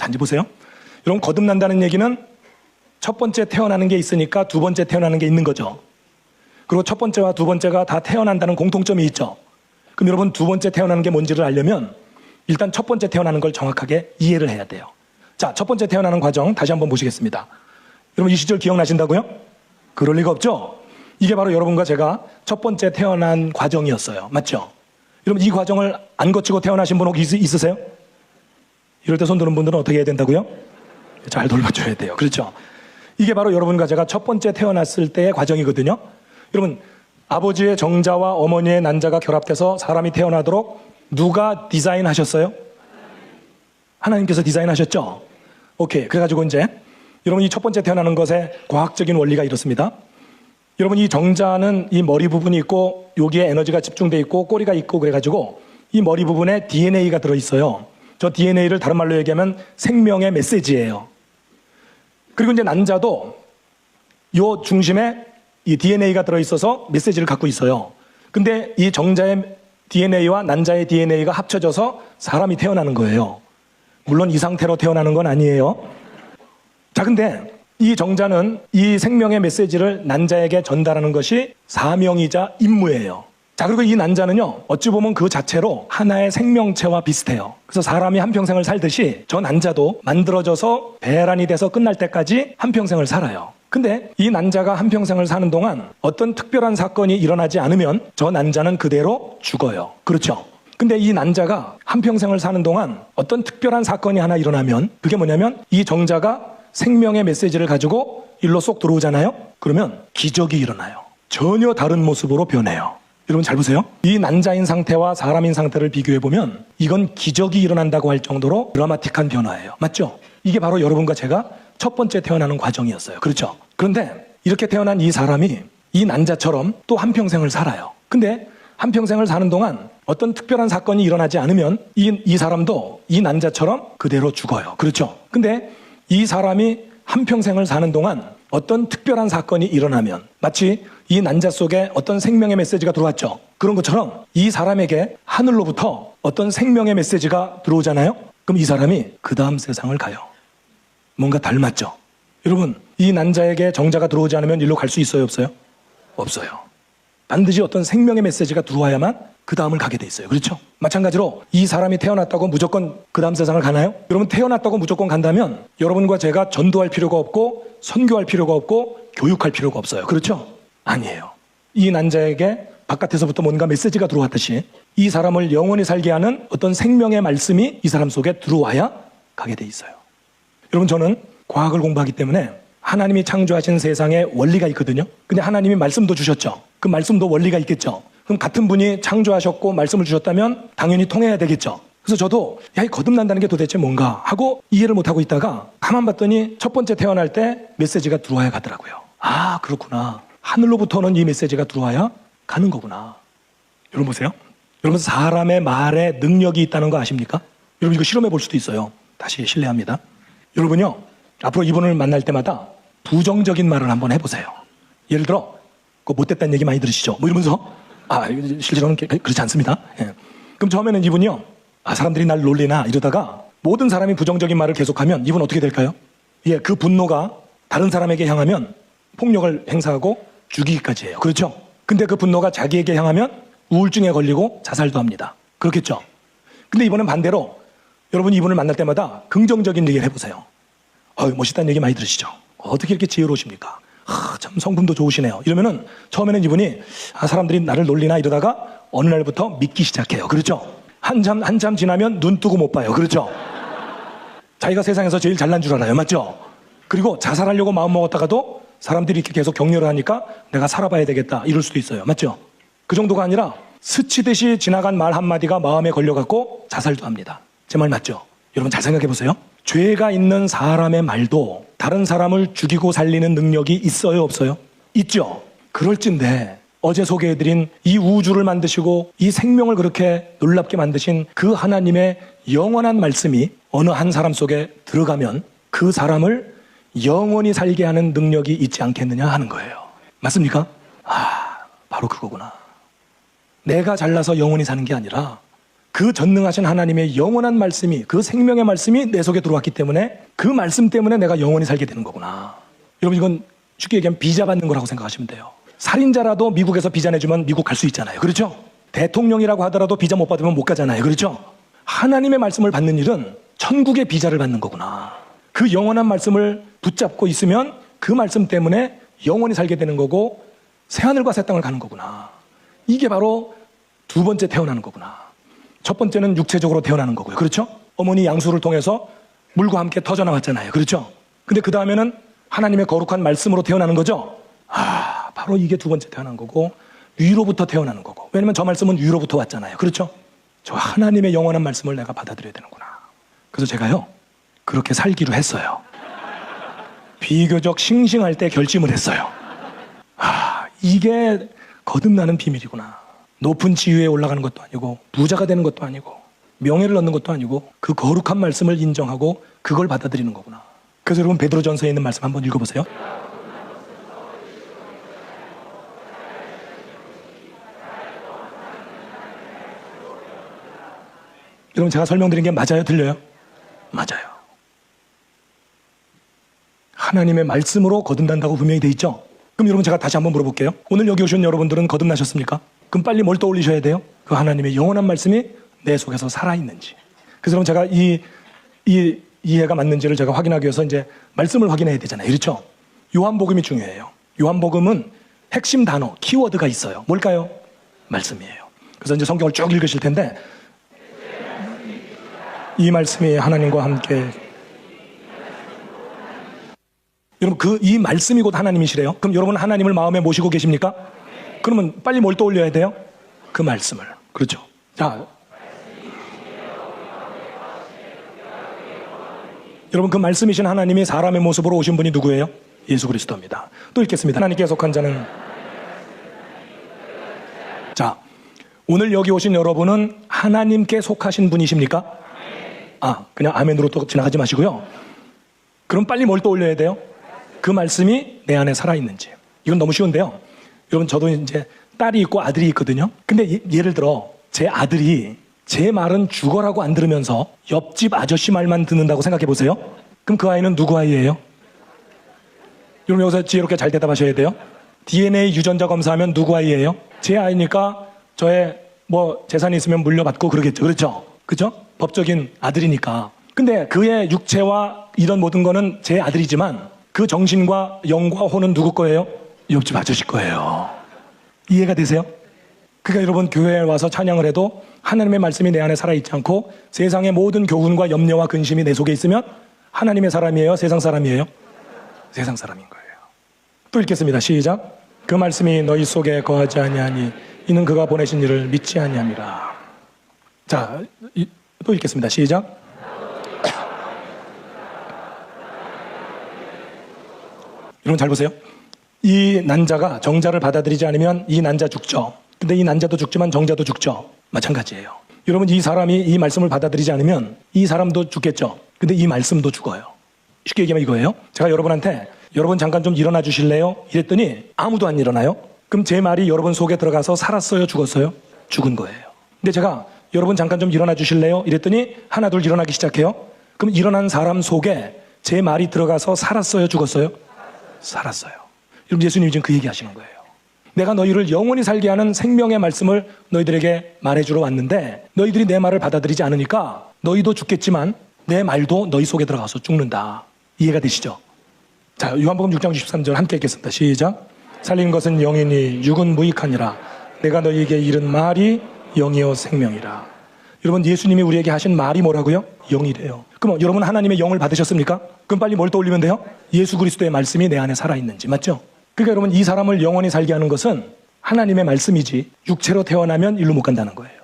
이제 보세요. 여러분, 거듭난다는 얘기는 첫 번째 태어나는 게 있으니까 두 번째 태어나는 게 있는 거죠. 그리고 첫 번째와 두 번째가 다 태어난다는 공통점이 있죠. 그럼 여러분, 두 번째 태어나는 게 뭔지를 알려면 일단 첫 번째 태어나는 걸 정확하게 이해를 해야 돼요. 자, 첫 번째 태어나는 과정 다시 한번 보시겠습니다. 여러분, 이 시절 기억나신다고요? 그럴 리가 없죠? 이게 바로 여러분과 제가 첫 번째 태어난 과정이었어요. 맞죠? 여러분, 이 과정을 안 거치고 태어나신 분 혹시 있으세요? 이럴 때 손 드는 분들은 어떻게 해야 된다고요? 잘 돌봐줘야 돼요. 그렇죠? 이게 바로 여러분과 제가 첫 번째 태어났을 때의 과정이거든요. 여러분, 아버지의 정자와 어머니의 난자가 결합돼서 사람이 태어나도록 누가 디자인하셨어요? 하나님께서 디자인하셨죠? 오케이. 그래가지고 이제 여러분, 이 첫 번째 태어나는 것의 과학적인 원리가 이렇습니다. 여러분, 이 정자는 이 머리 부분이 있고 여기에 에너지가 집중돼 있고 꼬리가 있고 그래가지고 이 머리 부분에 DNA가 들어있어요. 저 DNA를 다른 말로 얘기하면 생명의 메시지예요. 그리고 이제 난자도 요 중심에 이 DNA가 들어있어서 메시지를 갖고 있어요. 근데 이 정자의 DNA와 난자의 DNA가 합쳐져서 사람이 태어나는 거예요. 물론 이 상태로 태어나는 건 아니에요. 자, 근데 이 정자는 이 생명의 메시지를 난자에게 전달하는 것이 사명이자 임무예요. 자, 그리고 이 난자는요, 어찌 보면 그 자체로 하나의 생명체와 비슷해요. 그래서 사람이 한평생을 살듯이 저 난자도 만들어져서 배란이 돼서 끝날 때까지 한평생을 살아요. 근데 이 난자가 한평생을 사는 동안 어떤 특별한 사건이 일어나지 않으면 저 난자는 그대로 죽어요. 그렇죠? 근데 이 난자가 한평생을 사는 동안 어떤 특별한 사건이 하나 일어나면 그게 뭐냐면 이 정자가 생명의 메시지를 가지고 일로 쏙 들어오잖아요? 그러면 기적이 일어나요. 전혀 다른 모습으로 변해요. 여러분, 잘 보세요. 이 난자인 상태와 사람인 상태를 비교해보면 이건 기적이 일어난다고 할 정도로 드라마틱한 변화예요. 맞죠? 이게 바로 여러분과 제가 첫 번째 태어나는 과정이었어요. 그렇죠? 그런데 이렇게 태어난 이 사람이 이 난자처럼 또 한평생을 살아요. 근데 한평생을 사는 동안 어떤 특별한 사건이 일어나지 않으면 이 사람도 이 난자처럼 그대로 죽어요. 그렇죠? 근데 이 사람이 한평생을 사는 동안 어떤 특별한 사건이 일어나면 마치 이 난자 속에 어떤 생명의 메시지가 들어왔죠. 그런 것처럼 이 사람에게 하늘로부터 어떤 생명의 메시지가 들어오잖아요. 그럼 이 사람이 그 다음 세상을 가요. 뭔가 닮았죠. 여러분, 이 난자에게 정자가 들어오지 않으면 일로 갈 수 있어요, 없어요? 없어요. 반드시 어떤 생명의 메시지가 들어와야만 그 다음을 가게 돼 있어요. 그렇죠? 마찬가지로 이 사람이 태어났다고 무조건 그 다음 세상을 가나요? 여러분, 태어났다고 무조건 간다면 여러분과 제가 전도할 필요가 없고 선교할 필요가 없고 교육할 필요가 없어요. 그렇죠? 아니에요. 이 난자에게 바깥에서부터 뭔가 메시지가 들어왔듯이 이 사람을 영원히 살게 하는 어떤 생명의 말씀이 이 사람 속에 들어와야 가게 돼 있어요. 여러분, 저는 과학을 공부하기 때문에 하나님이 창조하신 세상에 원리가 있거든요. 근데 하나님이 말씀도 주셨죠. 그 말씀도 원리가 있겠죠. 그럼 같은 분이 창조하셨고 말씀을 주셨다면 당연히 통해야 되겠죠. 그래서 저도 야, 이 거듭난다는 게 도대체 뭔가 하고 이해를 못하고 있다가 가만 봤더니 첫 번째 태어날 때 메시지가 들어와야 가더라고요. 아, 그렇구나. 하늘로부터는 이 메시지가 들어와야 가는 거구나. 여러분 보세요. 여러분, 사람의 말에 능력이 있다는 거 아십니까? 여러분, 이거 실험해 볼 수도 있어요. 다시 실례합니다. 여러분요, 앞으로 이분을 만날 때마다 부정적인 말을 한번 해보세요. 예를 들어 그 못됐다는 얘기 많이 들으시죠? 뭐 이러면서 실제로는 그렇지 않습니다. 예. 그럼 처음에는 이분이요, 사람들이 날 놀리나 이러다가 모든 사람이 부정적인 말을 계속하면 이분 어떻게 될까요? 예, 그 분노가 다른 사람에게 향하면 폭력을 행사하고 죽이기까지 해요. 그렇죠? 근데 그 분노가 자기에게 향하면 우울증에 걸리고 자살도 합니다. 그렇겠죠? 근데 이번엔 반대로 여러분이 이분을 만날 때마다 긍정적인 얘기를 해보세요. 멋있다는 얘기 많이 들으시죠? 어떻게 이렇게 지혜로우십니까? 참 성품도 좋으시네요. 이러면은 처음에는 이분이 사람들이 나를 놀리나 이러다가 어느 날부터 믿기 시작해요. 그렇죠? 한참 지나면 눈 뜨고 못 봐요. 그렇죠? 자기가 세상에서 제일 잘난 줄 알아요. 맞죠? 그리고 자살하려고 마음먹었다가도 사람들이 이렇게 계속 격려를 하니까 내가 살아봐야 되겠다 이럴 수도 있어요. 맞죠? 그 정도가 아니라 스치듯이 지나간 말 한마디가 마음에 걸려갖고 자살도 합니다. 제 말 맞죠? 여러분, 잘 생각해 보세요. 죄가 있는 사람의 말도 다른 사람을 죽이고 살리는 능력이 있어요, 없어요? 있죠. 그럴진데 어제 소개해드린 이 우주를 만드시고 이 생명을 그렇게 놀랍게 만드신 그 하나님의 영원한 말씀이 어느 한 사람 속에 들어가면 그 사람을 영원히 살게 하는 능력이 있지 않겠느냐 하는 거예요. 맞습니까? 바로 그거구나. 내가 잘나서 영원히 사는 게 아니라 그 전능하신 하나님의 영원한 말씀이, 그 생명의 말씀이 내 속에 들어왔기 때문에 그 말씀 때문에 내가 영원히 살게 되는 거구나. 여러분, 이건 쉽게 얘기하면 비자 받는 거라고 생각하시면 돼요. 살인자라도 미국에서 비자 내주면 미국 갈 수 있잖아요. 그렇죠? 대통령이라고 하더라도 비자 못 받으면 못 가잖아요. 그렇죠? 하나님의 말씀을 받는 일은 천국의 비자를 받는 거구나. 그 영원한 말씀을 붙잡고 있으면 그 말씀 때문에 영원히 살게 되는 거고 새하늘과 새 땅을 가는 거구나. 이게 바로 두 번째 태어나는 거구나. 첫 번째는 육체적으로 태어나는 거고요. 그렇죠? 어머니 양수를 통해서 물과 함께 터져 나왔잖아요. 그렇죠? 근데 그 다음에는 하나님의 거룩한 말씀으로 태어나는 거죠. 바로 이게 두 번째 태어난 거고 위로부터 태어나는 거고. 왜냐면 저 말씀은 위로부터 왔잖아요. 그렇죠? 저 하나님의 영원한 말씀을 내가 받아들여야 되는구나. 그래서 제가요 그렇게 살기로 했어요. 비교적 싱싱할 때 결심을 했어요. 이게 거듭나는 비밀이구나. 높은 지위에 올라가는 것도 아니고 부자가 되는 것도 아니고 명예를 얻는 것도 아니고 그 거룩한 말씀을 인정하고 그걸 받아들이는 거구나. 그래서 여러분 베드로전서에 있는 말씀 한번 읽어보세요. 여러분 제가 설명드린 게 맞아요? 들려요? 맞아요. 하나님의 말씀으로 거듭난다고 분명히 돼 있죠? 그럼 여러분 제가 다시 한번 물어볼게요. 오늘 여기 오신 여러분들은 거듭나셨습니까? 그럼 빨리 뭘 떠올리셔야 돼요? 그 하나님의 영원한 말씀이 내 속에서 살아있는지. 그래서 여러분 제가 이 이해가 맞는지를 제가 확인하기 위해서 이제 말씀을 확인해야 되잖아요. 그렇죠? 요한복음이 중요해요. 요한복음은 핵심 단어, 키워드가 있어요. 뭘까요? 말씀이에요. 그래서 이제 성경을 쭉 읽으실 텐데 이 말씀이 하나님과 함께 여러분 이 말씀이 곧 하나님이시래요. 그럼 여러분 하나님을 마음에 모시고 계십니까? 그러면 빨리 뭘 떠올려야 돼요? 그 말씀을. 그렇죠. 자, 여러분 그 말씀이신 하나님이 사람의 모습으로 오신 분이 누구예요? 예수 그리스도입니다. 또 읽겠습니다. 하나님께 속한 자는 자, 오늘 여기 오신 여러분은 하나님께 속하신 분이십니까? 그냥 아멘으로 또 지나가지 마시고요. 그럼 빨리 뭘 떠올려야 돼요? 그 말씀이 내 안에 살아있는지. 이건 너무 쉬운데요. 여러분 저도 이제 딸이 있고 아들이 있거든요. 근데 예를 들어 제 아들이 제 말은 죽어라고 안 들으면서 옆집 아저씨 말만 듣는다고 생각해 보세요. 그럼 그 아이는 누구 아이예요? 여러분 여기서 지혜롭게 잘 대답하셔야 돼요. DNA 유전자 검사하면 누구 아이예요? 제 아이니까 저의 재산이 있으면 물려받고 그러겠죠. 그렇죠? 그죠? 법적인 아들이니까. 근데 그의 육체와 이런 모든 거는 제 아들이지만 그 정신과 영과 혼은 누구 거예요? 옆집 아저씨 거예요. 이해가 되세요? 그러니까 여러분 교회에 와서 찬양을 해도 하나님의 말씀이 내 안에 살아있지 않고 세상의 모든 교훈과 염려와 근심이 내 속에 있으면 하나님의 사람이에요? 세상 사람이에요? 세상 사람인 거예요. 또 읽겠습니다. 시작. 그 말씀이 너희 속에 거하지 아니하니 이는 그가 보내신 이를 믿지 아니함이라. 자, 또 읽겠습니다. 시작. 여러분 잘 보세요. 이 난자가 정자를 받아들이지 않으면 이 난자 죽죠. 근데 이 난자도 죽지만 정자도 죽죠. 마찬가지예요. 여러분 이 사람이 이 말씀을 받아들이지 않으면 이 사람도 죽겠죠. 근데 이 말씀도 죽어요. 쉽게 얘기하면 이거예요. 제가 여러분한테 여러분 잠깐 좀 일어나 주실래요? 이랬더니 아무도 안 일어나요? 그럼 제 말이 여러분 속에 들어가서 살았어요? 죽었어요? 죽은 거예요. 근데 제가 여러분 잠깐 좀 일어나 주실래요? 이랬더니 하나 둘 일어나기 시작해요. 그럼 일어난 사람 속에 제 말이 들어가서 살았어요? 죽었어요? 살았어요. 여러분 예수님이 지금 그 얘기 하시는 거예요. 내가 너희를 영원히 살게 하는 생명의 말씀을 너희들에게 말해주러 왔는데 너희들이 내 말을 받아들이지 않으니까 너희도 죽겠지만 내 말도 너희 속에 들어가서 죽는다. 이해가 되시죠? 자, 요한복음 6장 63절 함께 읽겠습니다. 시작. 살린 것은 영이니 육은 무익하니라. 내가 너희에게 이른 말이 영이요 생명이라. 여러분 예수님이 우리에게 하신 말이 뭐라고요? 영이래요. 그럼 여러분 하나님의 영을 받으셨습니까? 그럼 빨리 뭘 떠올리면 돼요? 예수 그리스도의 말씀이 내 안에 살아있는지. 맞죠? 그러니까 여러분 이 사람을 영원히 살게 하는 것은 하나님의 말씀이지 육체로 태어나면 일로 못 간다는 거예요.